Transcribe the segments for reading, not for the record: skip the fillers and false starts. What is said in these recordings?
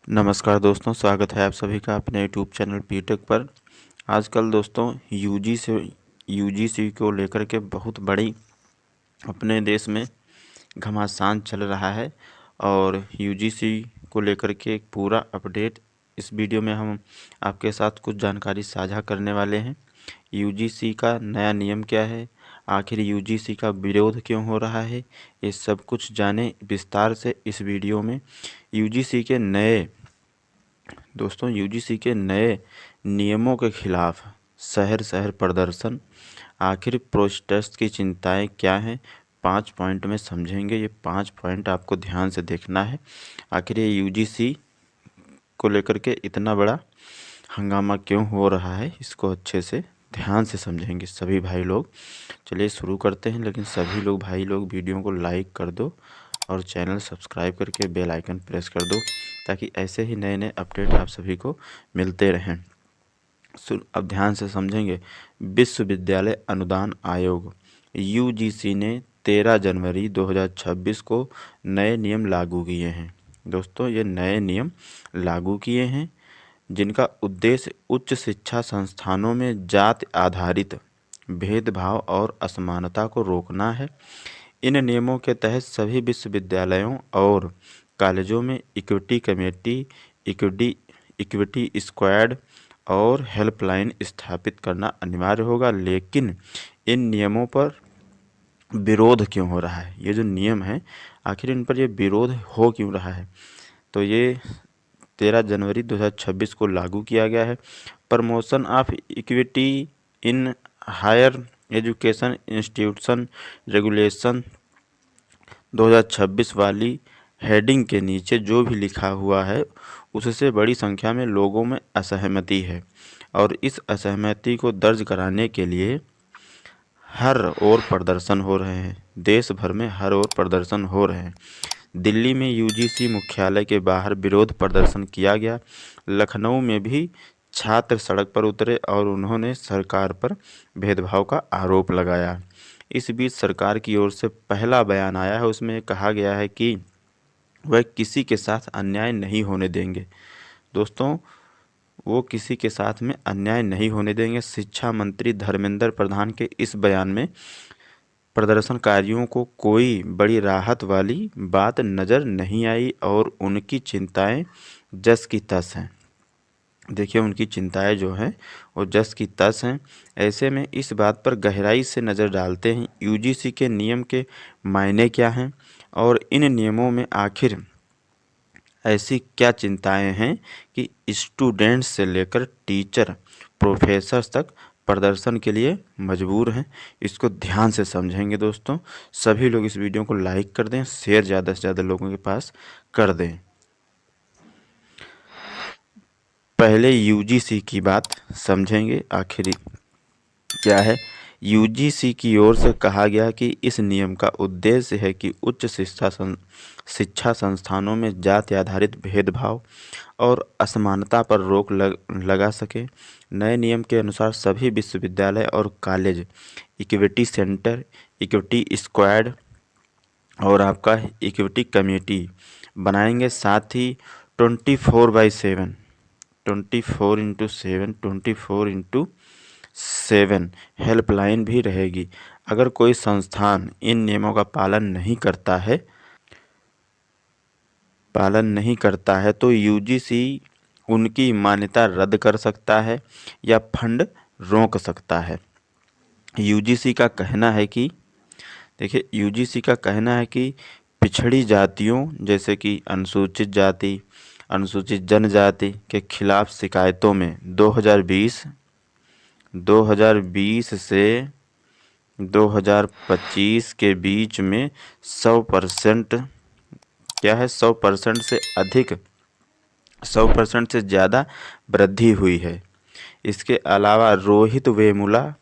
नमस्कार दोस्तों, स्वागत है आप सभी का अपने यूट्यूब चैनल बीटेक पर। आजकल दोस्तों यूजीसी को लेकर के बहुत बड़ी अपने देश में घमासान चल रहा है और यूजीसी को लेकर के एक पूरा अपडेट इस वीडियो में हम आपके साथ कुछ जानकारी साझा करने वाले हैं। यूजीसी का नया नियम क्या है, आखिर यूजीसी का विरोध क्यों हो रहा है, ये सब कुछ जाने विस्तार से इस वीडियो में। यूजीसी के नए नियमों के खिलाफ शहर शहर प्रदर्शन, आखिर प्रोटेस्ट की चिंताएं क्या हैं, 5 पॉइंट में समझेंगे। ये 5 पॉइंट आपको ध्यान से देखना है। आखिर ये यूजीसी को लेकर के इतना बड़ा हंगामा क्यों हो रहा है, इसको अच्छे से ध्यान से समझेंगे सभी भाई लोग। चलिए शुरू करते हैं, लेकिन सभी लोग भाई लोग वीडियो को लाइक कर दो और चैनल सब्सक्राइब करके बेल आइकन प्रेस कर दो, ताकि ऐसे ही नए नए अपडेट आप सभी को मिलते रहें। अब ध्यान से समझेंगे। विश्वविद्यालय अनुदान आयोग यूजीसी ने 13 जनवरी 2026 को नए नियम लागू किए हैं। दोस्तों, ये नए नियम लागू किए हैं जिनका उद्देश्य उच्च शिक्षा संस्थानों में जाति आधारित भेदभाव और असमानता को रोकना है। इन नियमों के तहत सभी विश्वविद्यालयों और कॉलेजों में इक्विटी कमेटी, इक्विटी स्क्वाड और हेल्पलाइन स्थापित करना अनिवार्य होगा। लेकिन इन नियमों पर विरोध क्यों हो रहा है? ये जो नियम है, आखिर इन पर ये विरोध हो क्यों रहा है? तो ये 13 जनवरी 2026 को लागू किया गया है। Promotion of equity in higher education institution regulation 2026 वाली हेडिंग के नीचे जो भी लिखा हुआ है, उससे बड़ी संख्या में लोगों में असहमति है और इस असहमति को दर्ज कराने के लिए हर ओर प्रदर्शन हो रहे हैं। देश भर में हर ओर प्रदर्शन हो रहे हैं। दिल्ली में यूजीसी मुख्यालय के बाहर विरोध प्रदर्शन किया गया। लखनऊ में भी छात्र सड़क पर उतरे और उन्होंने सरकार पर भेदभाव का आरोप लगाया। इस बीच सरकार की ओर से पहला बयान आया है, उसमें कहा गया है कि वह किसी के साथ अन्याय नहीं होने देंगे। दोस्तों, वो किसी के साथ में अन्याय नहीं होने देंगे। शिक्षा मंत्री धर्मेंद्र प्रधान के इस बयान में प्रदर्शनकारियों को कोई बड़ी राहत वाली बात नज़र नहीं आई और उनकी चिंताएं जस की तस हैं। देखिए, उनकी चिंताएं जो हैं वो जस की तस हैं। ऐसे में इस बात पर गहराई से नज़र डालते हैं, यूजीसी के नियम के मायने क्या हैं और इन नियमों में आखिर ऐसी क्या चिंताएं हैं कि स्टूडेंट्स से लेकर टीचर, प्रोफेसर्स तक प्रदर्शन के लिए मजबूर हैं। इसको ध्यान से समझेंगे दोस्तों। सभी लोग इस वीडियो को लाइक कर दें, शेयर ज़्यादा से ज़्यादा लोगों के पास कर दें। पहले यूजीसी की बात समझेंगे, आखिर क्या है। यूजीसी की ओर से कहा गया कि इस नियम का उद्देश्य है कि उच्च शिक्षा संस्थानों में जाति आधारित भेदभाव और असमानता पर रोक लगा सके। नए नियम के अनुसार सभी विश्वविद्यालय और college equity centre, equity squad और आपका इक्विटी कमेटी बनाएंगे। साथ ही 24/7 24/7 हेल्पलाइन भी रहेगी। अगर कोई संस्थान इन नियमों का पालन नहीं करता है तो यूजीसी उनकी मान्यता रद्द कर सकता है या फंड रोक सकता है। यूजीसी का कहना है कि पिछड़ी जातियों जैसे कि अनुसूचित जाति, अनुसूचित जनजाति के खिलाफ शिकायतों में 2020 से 2025 के बीच में 100% से अधिक, 100% से ज़्यादा वृद्धि हुई है। इसके अलावा रोहित वेमुला,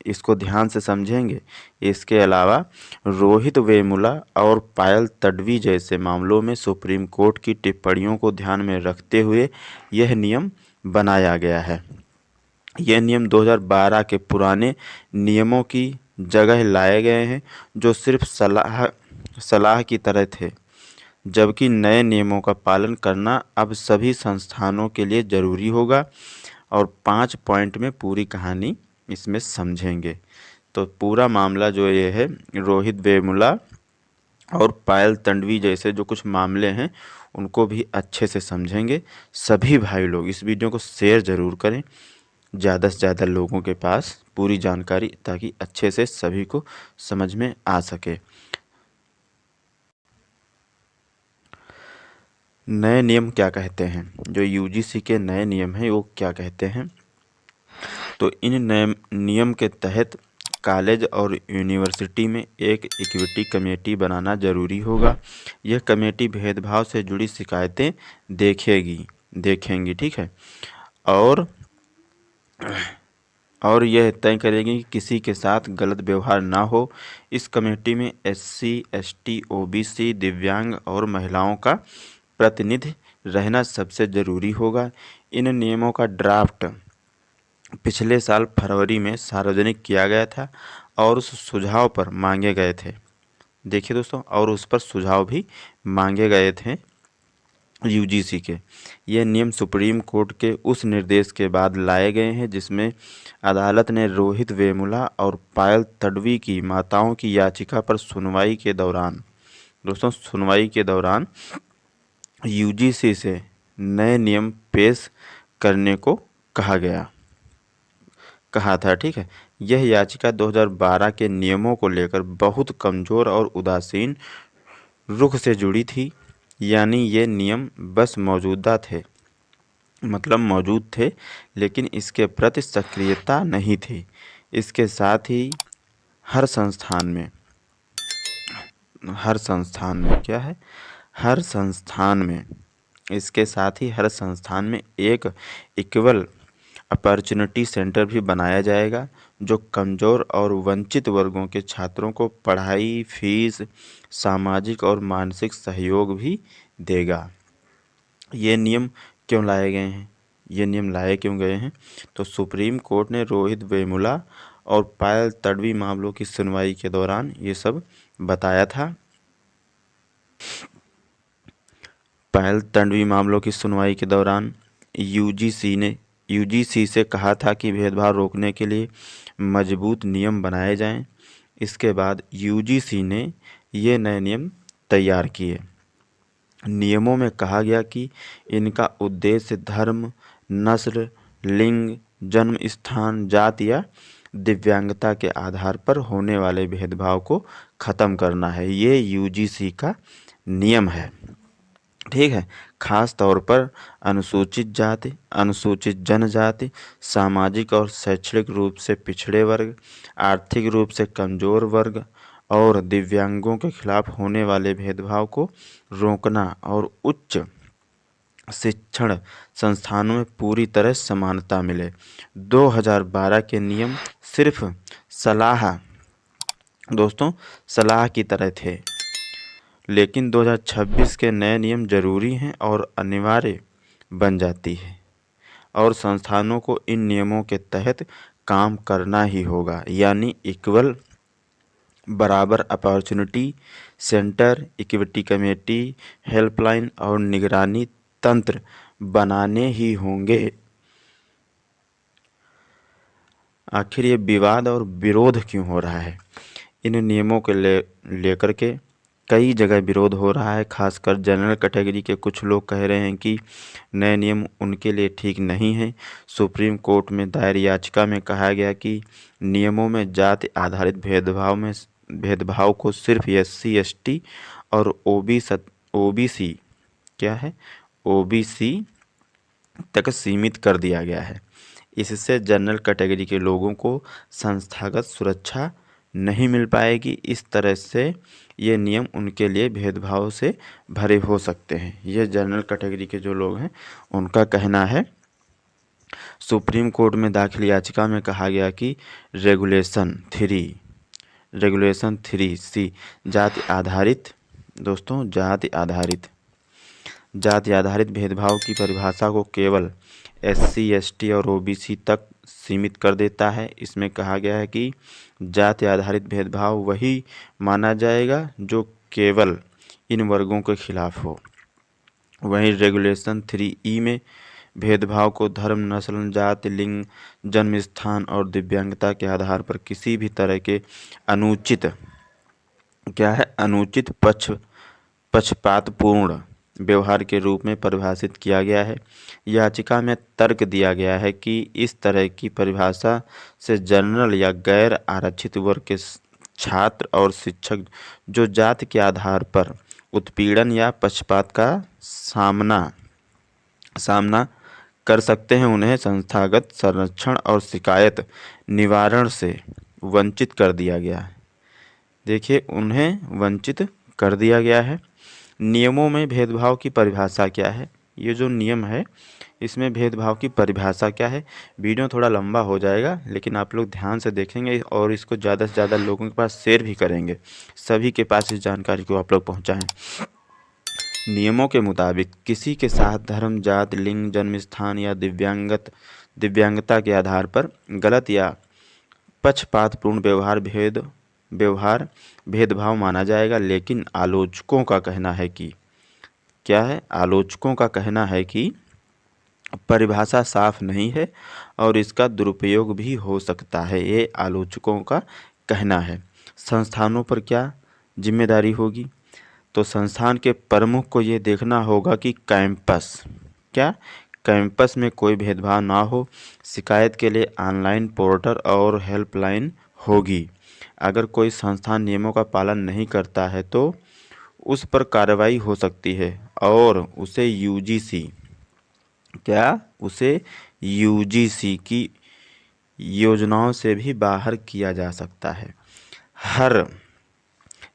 इसको ध्यान से समझेंगे, इसके अलावा रोहित वेमुला और पायल तडवी जैसे मामलों में सुप्रीम कोर्ट की टिप्पणियों को ध्यान में रखते हुए यह नियम बनाया गया है। यह नियम 2012 के पुराने नियमों की जगह लाए गए हैं, जो सिर्फ सलाह की तरह थे। जबकि नए नियमों का पालन करना अब सभी संस्थानों के लिए ज़रूरी होगा। और 5 पॉइंट में पूरी कहानी इसमें समझेंगे। तो पूरा मामला जो ये है, रोहित वेमुला और पायल तन्वी जैसे जो कुछ मामले हैं उनको भी अच्छे से समझेंगे। सभी भाई लोग इस वीडियो को शेयर ज़रूर करें ज़्यादा से ज़्यादा लोगों के पास पूरी जानकारी, ताकि अच्छे से सभी को समझ में आ सके। नए नियम क्या कहते हैं, जो यूजीसी के नए नियम हैं वो क्या कहते हैं। तो इन नए नियम के तहत कॉलेज और यूनिवर्सिटी में एक इक्विटी कमेटी बनाना ज़रूरी होगा। यह कमेटी भेदभाव से जुड़ी शिकायतें देखेंगी, ठीक है। और यह तय करेगी कि किसी के साथ गलत व्यवहार ना हो। इस कमेटी में एससी, एसटी, ओबीसी, दिव्यांग और महिलाओं का प्रतिनिधि रहना सबसे ज़रूरी होगा। इन नियमों का ड्राफ्ट पिछले साल फरवरी में सार्वजनिक किया गया था और उस सुझाव पर मांगे गए थे। देखिए दोस्तों, और उस पर सुझाव भी मांगे गए थे यूजीसी के। ये नियम सुप्रीम कोर्ट के उस निर्देश के बाद लाए गए हैं जिसमें अदालत ने रोहित वेमुला और पायल तडवी की माताओं की याचिका पर सुनवाई के दौरान यूजीसी से नए नियम पेश करने को कहा था, ठीक है। यह याचिका 2012 के नियमों को लेकर बहुत कमज़ोर और उदासीन रुख से जुड़ी थी। यानी ये नियम बस मौजूद थे, लेकिन इसके प्रति सक्रियता नहीं थी। इसके साथ ही हर संस्थान में एक इक्वल अपॉर्चुनिटी सेंटर भी बनाया जाएगा, जो कमज़ोर और वंचित वर्गों के छात्रों को पढ़ाई, फीस, सामाजिक और मानसिक सहयोग भी देगा। ये नियम क्यों लाए गए हैं? तो सुप्रीम कोर्ट ने रोहित वेमुला और पायल तडवी मामलों की सुनवाई के दौरान ये सब बताया था। पायल तडवी मामलों की सुनवाई के दौरान यूजीसी से कहा था कि भेदभाव रोकने के लिए मजबूत नियम बनाए जाएं। इसके बाद यूजीसी ने ये नए नियम तैयार किए। नियमों में कहा गया कि इनका उद्देश्य धर्म, नस्ल, लिंग, जन्म स्थान, जाति या दिव्यांगता के आधार पर होने वाले भेदभाव को ख़त्म करना है। ये यूजीसी का नियम है, ठीक है। खास तौर पर अनुसूचित जाति, अनुसूचित जनजाति, सामाजिक और शैक्षणिक रूप से पिछड़े वर्ग, आर्थिक रूप से कमज़ोर वर्ग और दिव्यांगों के खिलाफ होने वाले भेदभाव को रोकना और उच्च शिक्षण संस्थानों में पूरी तरह समानता मिले। 2012 के नियम सिर्फ सलाह की तरह थे, लेकिन 2026 के नए नियम जरूरी हैं और अनिवार्य बन जाती है, और संस्थानों को इन नियमों के तहत काम करना ही होगा। यानी इक्वल, बराबर opportunity centre, equity committee, helpline और निगरानी तंत्र बनाने ही होंगे। आखिर ये विवाद और विरोध क्यों हो रहा है? इन नियमों को लेकर के कई जगह विरोध हो रहा है। खासकर जनरल कैटेगरी के कुछ लोग कह रहे हैं कि नए नियम उनके लिए ठीक नहीं हैं। सुप्रीम कोर्ट में दायर याचिका में कहा गया कि नियमों में जाति आधारित भेदभाव को सिर्फ एससी, एसटी और ओबीसी तक सीमित कर दिया गया है। इससे जनरल कैटेगरी के लोगों को संस्थागत सुरक्षा नहीं मिल पाएगी। इस तरह से ये नियम उनके लिए भेदभाव से भरे हो सकते हैं। ये जनरल कैटेगरी के जो लोग हैं उनका कहना है। सुप्रीम कोर्ट में दाखिल याचिका में कहा गया कि रेगुलेशन 3C जाति आधारित भेदभाव की परिभाषा को केवल एससी, एसटी और ओबीसी तक सीमित कर देता है। इसमें कहा गया है कि जाति आधारित भेदभाव वही माना जाएगा जो केवल इन वर्गों के खिलाफ हो। वहीं रेगुलेशन 3E में भेदभाव को धर्म, नस्ल, जाति, लिंग, जन्म स्थान और दिव्यांगता के आधार पर किसी भी तरह के अनुचित अनुचित पक्षपातपूर्ण व्यवहार के रूप में परिभाषित किया गया है। याचिका में तर्क दिया गया है कि इस तरह की परिभाषा से जनरल या गैर आरक्षित वर्ग के छात्र और शिक्षक जो जाति के आधार पर उत्पीड़न या पक्षपात का सामना कर सकते हैं, उन्हें संस्थागत संरक्षण और शिकायत निवारण से वंचित कर दिया गया है। देखिए, उन्हें वंचित कर दिया गया है। नियमों में भेदभाव की परिभाषा क्या है? ये जो नियम है इसमें भेदभाव की परिभाषा क्या है? वीडियो थोड़ा लंबा हो जाएगा, लेकिन आप लोग ध्यान से देखेंगे और इसको ज़्यादा से ज़्यादा लोगों के पास शेयर भी करेंगे, सभी के पास इस जानकारी को आप लोग पहुँचाएँ। नियमों के मुताबिक किसी के साथ धर्म, जाति, लिंग, जन्म स्थान या दिव्यांगता के आधार पर गलत या पक्षपातपूर्ण व्यवहार भेदभाव माना जाएगा। लेकिन आलोचकों का कहना है कि आलोचकों का कहना है कि परिभाषा साफ नहीं है और इसका दुरुपयोग भी हो सकता है। ये आलोचकों का कहना है। संस्थानों पर क्या जिम्मेदारी होगी? तो संस्थान के प्रमुख को ये देखना होगा कि कैंपस में कोई भेदभाव ना हो। शिकायत के लिए ऑनलाइन पोर्टल और हेल्पलाइन होगी। अगर कोई संस्थान नियमों का पालन नहीं करता है तो उस पर कार्रवाई हो सकती है और उसे यूजीसी की योजनाओं से भी बाहर किया जा सकता है। हर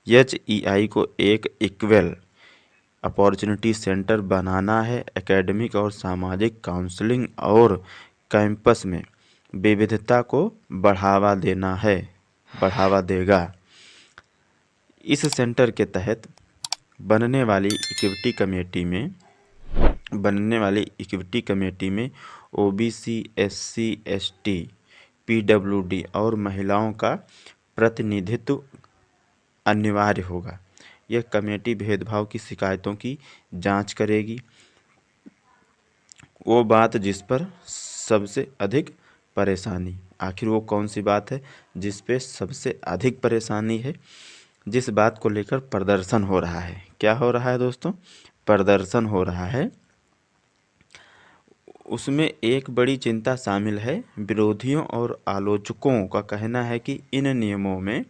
HEI को एक इक्वल अपॉर्चुनिटी सेंटर बनाना है। एकेडमिक और सामाजिक काउंसलिंग और कैंपस में विविधता को बढ़ावा देगा। इस सेंटर के तहत बनने वाली इक्विटी कमेटी में OBC, SC, ST, PWD और महिलाओं का प्रतिनिधित्व अनिवार्य होगा। यह कमेटी भेदभाव की शिकायतों की जांच करेगी। वो बात जिस पर सबसे अधिक परेशानी, आखिर वो कौन सी बात है जिस पे सबसे अधिक परेशानी है? जिस बात को लेकर प्रदर्शन हो रहा है। क्या हो रहा है दोस्तों? प्रदर्शन हो रहा है। उसमें एक बड़ी चिंता शामिल है। विरोधियों और आलोचकों का कहना है कि इन नियमों में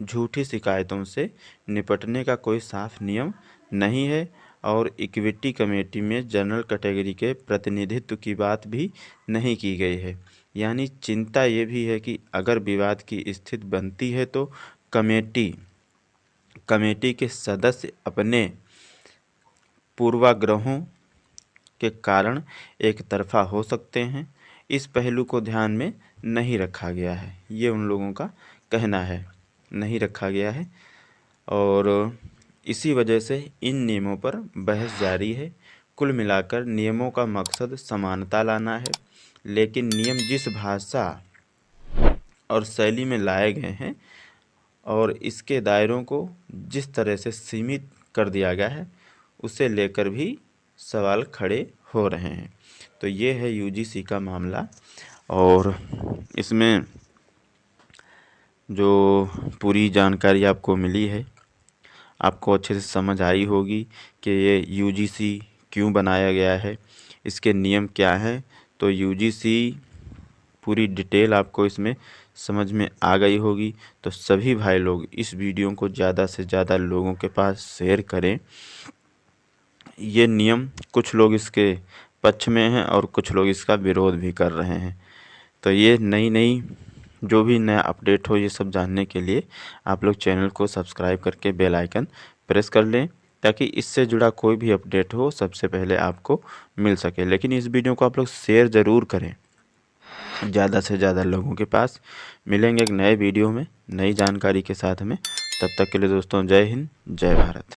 झूठी शिकायतों से निपटने का कोई साफ नियम नहीं है और इक्विटी कमेटी में जनरल कैटेगरी के प्रतिनिधित्व की बात भी नहीं की गई है। यानी चिंता ये भी है कि अगर विवाद की स्थिति बनती है तो कमेटी के सदस्य अपने पूर्वाग्रहों के कारण एक तरफा हो सकते हैं। इस पहलू को ध्यान में नहीं रखा गया है। ये उन लोगों का कहना है, नहीं रखा गया है और इसी वजह से इन नियमों पर बहस जारी है। कुल मिलाकर नियमों का मकसद समानता लाना है, लेकिन नियम जिस भाषा और शैली में लाए गए हैं और इसके दायरों को जिस तरह से सीमित कर दिया गया है, उसे लेकर भी सवाल खड़े हो रहे हैं। तो ये है UGC का मामला और इसमें जो पूरी जानकारी आपको मिली है, आपको अच्छे से समझ आई होगी कि ये UGC क्यों बनाया गया है, इसके नियम क्या हैं। तो UGC पूरी डिटेल आपको इसमें समझ में आ गई होगी। तो सभी भाई लोग इस वीडियो को ज़्यादा से ज़्यादा लोगों के पास शेयर करें। ये नियम कुछ लोग इसके पक्ष में हैं और कुछ लोग इसका विरोध भी कर रहे हैं। तो ये नई जो भी नया अपडेट हो, ये सब जानने के लिए आप लोग चैनल को सब्सक्राइब करके बेल आइकन प्रेस कर लें, ताकि इससे जुड़ा कोई भी अपडेट हो सबसे पहले आपको मिल सके। लेकिन इस वीडियो को आप लोग शेयर ज़रूर करें ज़्यादा से ज़्यादा लोगों के पास। मिलेंगे एक नए वीडियो में नई जानकारी के साथ में। तब तक के लिए दोस्तों, जय हिंद, जय भारत।